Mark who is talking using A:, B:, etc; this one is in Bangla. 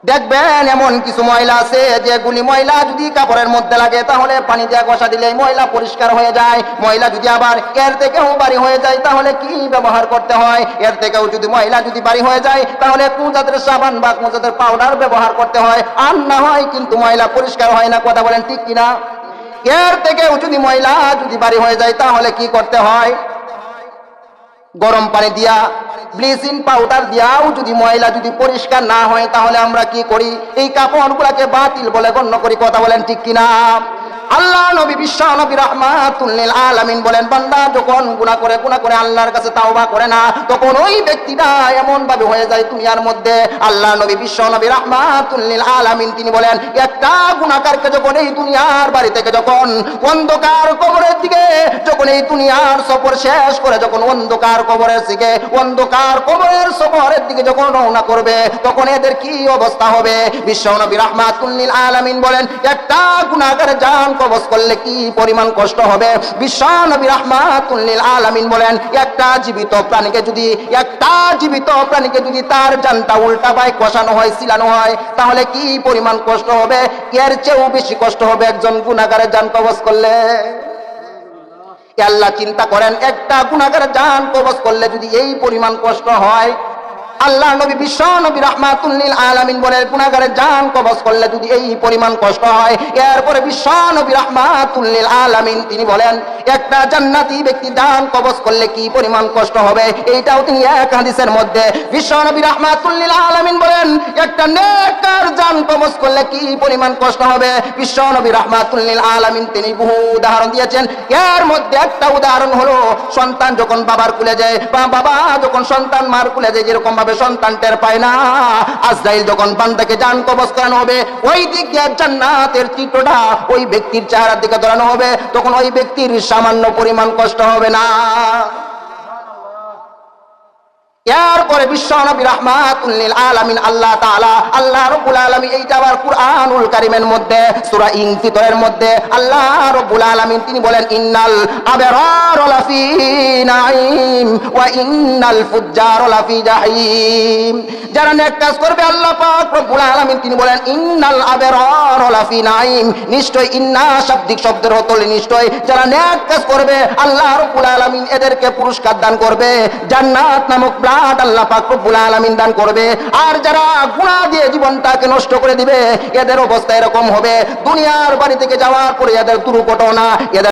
A: দেখবেন এমন কিছু ময়লা আছে যেগুলি ময়লা যদি কাপড়ের মধ্যে লাগে তাহলে পানি দিয়ে ঘষা দিলে ময়লা পরিষ্কার হয়ে যায়। ময়লা যদি আবার এর থেকেও বাড়ি হয়ে যায় তাহলে কি ব্যবহার করতে হয়? এর থেকেও যদি ময়লা যদি বাড়ি হয়ে যায় তাহলে কোন জাতের সাবান বা কোন জাতের পাউডার ব্যবহার করতে হয়? আর না হয় কিন্তু ময়লা পরিষ্কার হয় না। কথা বলেন ঠিক কিনা? এর থেকেও যদি ময়লা যদি বাড়ি হয়ে যায় তাহলে কি করতে হয়? গরম পানি দিয়া ব্লিচিং পাউডার দিয়াও যদি ময়লা যদি পরিষ্কার না হয় তাহলে আমরা কি করি? এই কাপড়গুলোকে বাতিল বলে গণ্য করি। কথা বলেন ঠিক কিনা? আল্লাহ নবী বিশ্ব নবী রাহমাতুল লিল আলামিন বলেন, বান্দা যখন গুনাহ করে আল্লাহর কাছে তাওবা করে না তখন ওই ব্যক্তিটা এমন ভাবে হয়ে যায় দুনিয়ার মধ্যে। আল্লাহ নবী বিশ্ব নবী রাহমাতুল লিল আলামিন তিনি বলেন, একটা গুনাহগারকে যখন এই দুনিয়ার বাড়ি থেকে যখন অন্ধকার কবরের দিকে যখন এই দুনিয়ার সফর শেষ করে যখন অন্ধকার কবরের দিকে অন্ধকার কবরের সফরের দিকে যখন রওনা করবে তখন এদের কি অবস্থা হবে? বিশ্ব নবী রাহমাতুল লিল আলামিন বলেন, একটা গুনাহগার জান কবজ করলে কি পরিমাণ কষ্ট হবে? বিশ্ব নবী রাহমাতুল লিল আলামিন বলেন, একটা জীবিত প্রাণীকে যদি তার জানটা উল্টা পায় কষানো হয় ছিলানো হয় তাহলে কি পরিমাণ কষ্ট হবে? এর চেয়েও বেশি কষ্ট হবে একজন গুনাহগারের জান কবজ করলে। আল্লাহ চিন্তা করেন, একটা গুনাহগারের জান কবজ করলে যদি এই পরিমাণ কষ্ট হয়, আল্লাহ নবী বিশ্ব নবী রাহমাতুল লিল আলামিন বলেন, গুনাহগারের জান কবজ করলে যদি এই পরিমাণ কষ্ট হয়, এরপরে বিশ্ব নবী রাহমাতুল লিল আলামিন তিনি বলেন, একটা জান্নাতি ব্যক্তি জান কবজ করলে কি পরিমাণ কষ্ট হবে? এইটাও তিনি এক হাদিসের মধ্যে বিশ্ব নবী রাহমাতুল লিল আলামিন বলেন, একটা নেককার জান কবজ করলে কি পরিমাণ কষ্ট হবে? বিশ্ব নবী রাহমাতুল লিল আলামিন তিনি বহু উদাহরণ দিয়েছেন। এর মধ্যে একটা উদাহরণ হলো, সন্তান যখন বাবার কুলে যায় বা বাবা যখন সন্তান মার কুলে যায় যেরকম ভাবে সন্তান টের পায় না, আজরাইল যখন বান্দাকে জান কবজ করানো হবে ওই দিক দিয়ে জান্নাতের চিত্রটা ওই ব্যক্তির চেহারার দিকে ধরানো হবে, তখন ওই ব্যক্তির সামান্য পরিমাণ কষ্ট হবে না। এরপরে বিশ্ব নবী রাহমাতুল লিল আলামিন আল্লাহ তাআলা আল্লাহ রাব্বুল আলামিন এইটা আবার কুরআনুল কারীমের মধ্যে সূরা ইনফিতরের মধ্যে আল্লাহ রাব্বুল আলামিন তিনি বলেন, ইন্নাল আবরার লাফি নাঈম ওয়া ইন্নাল ফুজ্জার লাফি জাহিম। যারা নেক কাজ করবে আল্লাহ পাক রব্বুল আলামিন তিনি বলেন, ইন্নাল আবরার লাফি নাঈম, নিশ্চয় ইন্না শাব্দিক শব্দের অর্থ নিশ্চয় যারা নেক কাজ করবে আল্লাহ রাব্বুল আলামিন এদেরকে পুরস্কার দান করবে, জান্নাত নামক আল্লাহ পাক রব্বুল আলামিন দান করবে। আর যারা গুনাহ দিয়ে জীবনটাকে নষ্ট করে দিবে এদের অবস্থা এরকম হবে, দুনিয়ার বাড়ি থেকে যাওয়ার পরে এদের দুর্ঘটনা, এদের